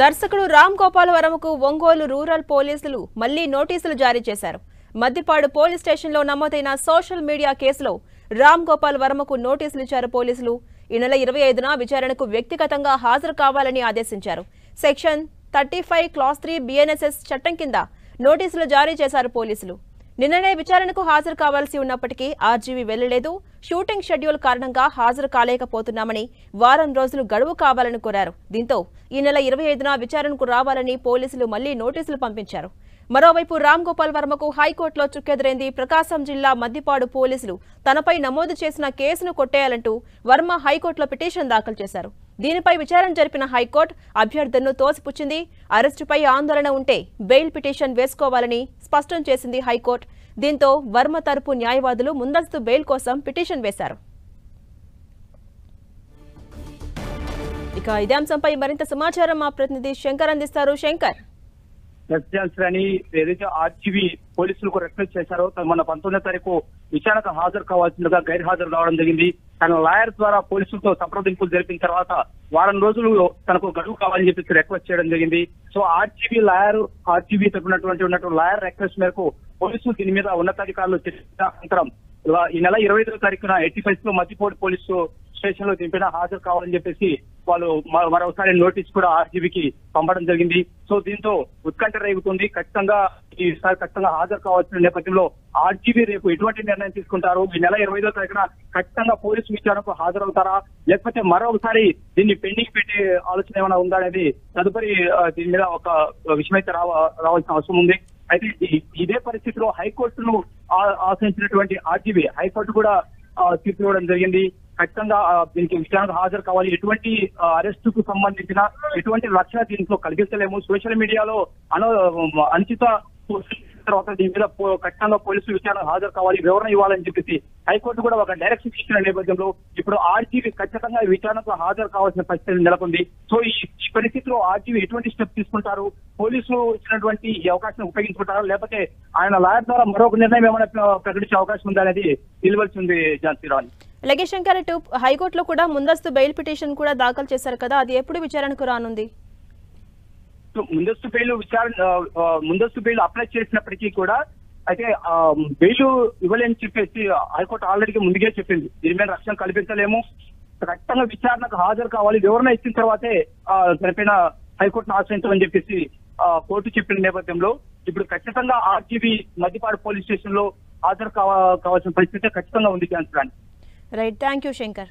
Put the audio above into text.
దర్శకుడు రామ్ గోపాల్ వర్మకు ఒంగోలు రూరల్ పోలీసులు మళ్లీ నోటీసులు జారీ చేశారు. మద్దిపాడు పోలీస్ స్టేషన్లో నమోదైన సోషల్ మీడియా కేసులో రామ్ గోపాల్ వర్మకు నోటీసులు ఇచ్చారు పోలీసులు. ఈ నెల 25న విచారణకు వ్యక్తిగతంగా హాజరు కావాలని ఆదేశించారు. సెక్షన్ 35 క్లాస్ 3 BNSS చట్టం కింద నోటీసులు జారీ చేశారు పోలీసులు. నిన్ననే విచారణకు హాజరు కావాల్సి ఉన్నప్పటికీ ఆర్జీవీ వెళ్లలేదు. షూటింగ్ షెడ్యూల్ కారణంగా హాజరు కాలేకపోతున్నామని వారం రోజులు గడువు కావాలని కోరారు. దీంతో ఈ నెల 25న విచారణకు రావాలని పోలీసులు మళ్లీ నోటీసులు పంపించారు. మరోవైపు రామ్ గోపాల్ వర్మకు హైకోర్టులో చుక్కెదురైంది. ప్రకాశం జిల్లా మద్దిపాడు పోలీసులు తనపై నమోదు చేసిన కేసును కొట్టేయాలంటూ వర్మ హైకోర్టులో పిటిషన్ దాఖలు చేశారు. దీనిపై విచారణ జరిపిన హైకోర్టు అభ్యర్థులను తోసిపుచ్చింది. అరెస్టుపై ఆందోళన ఉంటే బెయిల్ పిటిషన్ వేసుకోవాలని స్పష్టం చేసింది హైకోర్టు. దీంతో వర్మ తరపు న్యాయవాదులు ముందస్తు బెయిల్ కోసం పిటిషన్ వేశారు. ఇక ఇదే అంశంపై మరింత సమాచారం మా ప్రతినిధి శంకర్ అందిస్తారు. శంకర్, ఏదైతే ఆర్జీవీ పోలీసులకు రిక్వెస్ట్ చేశారో మొన్న 19వ తారీఖు విచారణకు హాజరు కావాల్సిందిగా గైర్హాజరు కావడం జరిగింది. తన లాయర్ ద్వారా పోలీసులతో సంప్రదింపులు జరిపిన తర్వాత వారం రోజులు తనకు గడువు కావాలని చెప్పేసి రిక్వెస్ట్ చేయడం జరిగింది. సో ఆర్జీవీ తరపునటువంటి లాయర్ రిక్వెస్ట్ మేరకు పోలీసులు దీని మీద ఉన్నతాధికారులు చర్చించిన అనంతరం ఈ నెల 25వ తారీఖున 85 లో మద్దిపాడు పోలీసు స్టేషన్ లో దింపిన హాజరు కావాలని చెప్పేసి వాళ్ళు మరోసారి నోటీస్ కూడా ఆర్జీవీకి పంపడం జరిగింది. సో దీంతో ఉత్కంఠ రేగుతుంది. ఖచ్చితంగా హాజరు కావాల్సిన నేపథ్యంలో ఆర్జీవీ రేపు ఎటువంటి నిర్ణయం తీసుకుంటారు, ఈ నెల 25వ తారీఖున ఖచ్చితంగా పోలీసు విచారణకు హాజరవుతారా, లేకపోతే మరొకసారి దీన్ని పెండింగ్ పెట్టే ఆలోచన ఏమైనా ఉందా అనేది తదుపరి దీని మీద ఒక విషయం అయితే రావాల్సిన అవసరం ఉంది. అయితే ఇదే పరిస్థితిలో హైకోర్టును ఆశ్రయించినటువంటి ఆర్జీవీ హైకోర్టు కూడా తీర్పు ఇవ్వడం జరిగింది. ఖచ్చితంగా దీనికి విచారణకు హాజరు కావాలి. ఎటువంటి అరెస్టుకు సంబంధించిన ఎటువంటి రక్షణ దీంట్లో కల్పించలేము. సోషల్ మీడియాలో అనుచిత తర్వాత దీని మీద ఖచ్చితంగా పోలీసులు విచారణకు హాజరు కావాలి, వివరణ ఇవ్వాలని చెప్పేసి హైకోర్టు కూడా ఒక డైరెక్షన్ ఇచ్చిన నేపథ్యంలో ఇప్పుడు ఆర్జీవీ ఖచ్చితంగా విచారణకు హాజరు కావాల్సిన పరిస్థితి నెలకొంది. సో ఈ పరిస్థితిలో ఆర్జీవీ ఎటువంటి స్టెప్ తీసుకుంటారు, పోలీసులు ఇచ్చినటువంటి ఈ అవకాశం ఉపయోగించుకుంటారు, లేకపోతే ఆయన లాయర్ ద్వారా మరొక నిర్ణయం ఏమైనా ప్రకటించే అవకాశం ఉందా అనేది నిలవలసి ఉంది. ఝాన్సీరావు, అలాగే శంకర్, హైకోర్టులో కూడా ముందస్తు బెయిల్ పిటిషన్ కూడా దాఖలు చేశారు కదా, అది ఎప్పుడు విచారణకు రానుంది? ముందస్తు బెయిల్ అప్లై చేసినప్పటికీ కూడా అయితే బెయిల్ ఇవ్వలేని చెప్పేసి హైకోర్టు ఆల్రెడీ ముందుగా చెప్పింది. దీని మీద రక్షణ కల్పించలేము, ఖచ్చితంగా విచారణకు హాజరు కావాలి, వివరణ ఇచ్చిన తర్వాతే సరిపోయిన హైకోర్టును ఆశ్రయించమని చెప్పేసి కోర్టు చెప్పిన నేపథ్యంలో ఇప్పుడు ఖచ్చితంగా ఆర్జీవీ మద్దిపాడు పోలీస్ స్టేషన్ లో హాజరు కావాల్సిన పరిస్థితి ఖచ్చితంగా ఉంది. Right, thank you Shankar.